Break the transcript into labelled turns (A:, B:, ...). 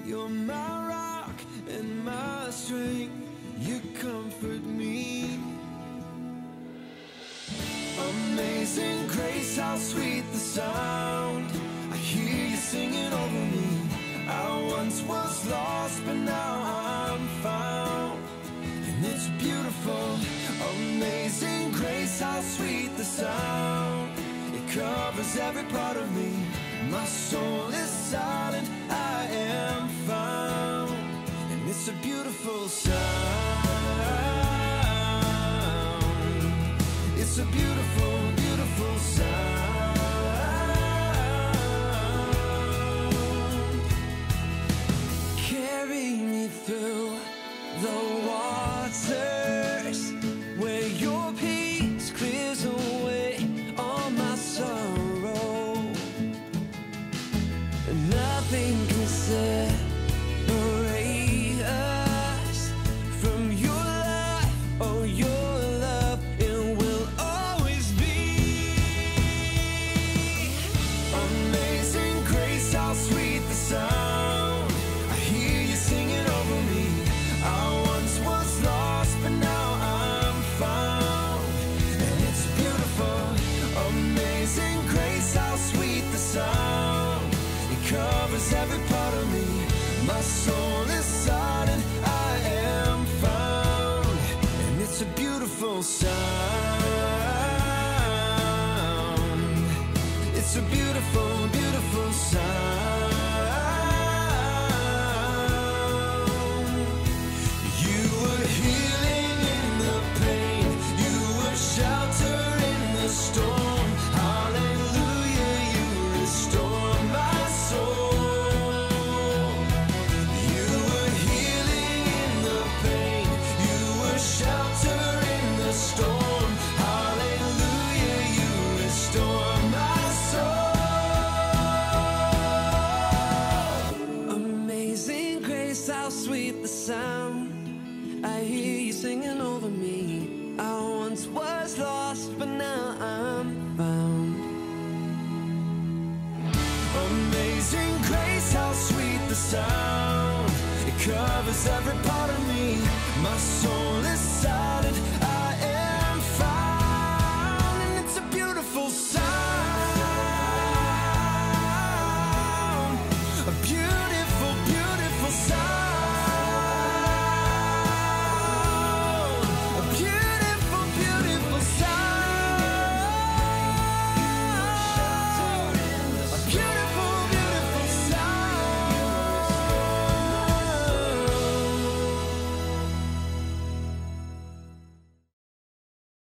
A: You're my rock and my strength. You comfort me. Amazing grace, how sweet the sound. I hear you singing over me. I once was lost, but now I'm found. And it's beautiful. Amazing grace, how sweet the sound. It covers every part of me. My soul is silent, I am found. And it's a beautiful sound. It's a beautiful, beautiful sound. Carry me through the waters where your peace clears away all my sorrow. And nothing can separate us from your love. Oh, your love, it will always be. Amazing grace, how sweet the sound. I hear you singing over me. I once was lost, but now I'm found. And it's beautiful. Amazing grace, how sweet the sound. It covers every part of me. My soul is silent, I am found. And it's a beautiful sound. It's a beautiful, beautiful sound. You were healing in the pain. You were shelter in the storm. Hallelujah, you restore my soul. You were healing in the pain. You were shelter in the storm. Hallelujah, you restore my soul. Amazing grace, how sweet the sound. I hear you singing over me. I once was lost, but now I'm found. Amazing grace, how sweet the sound. It covers every part of me. My soul is silent,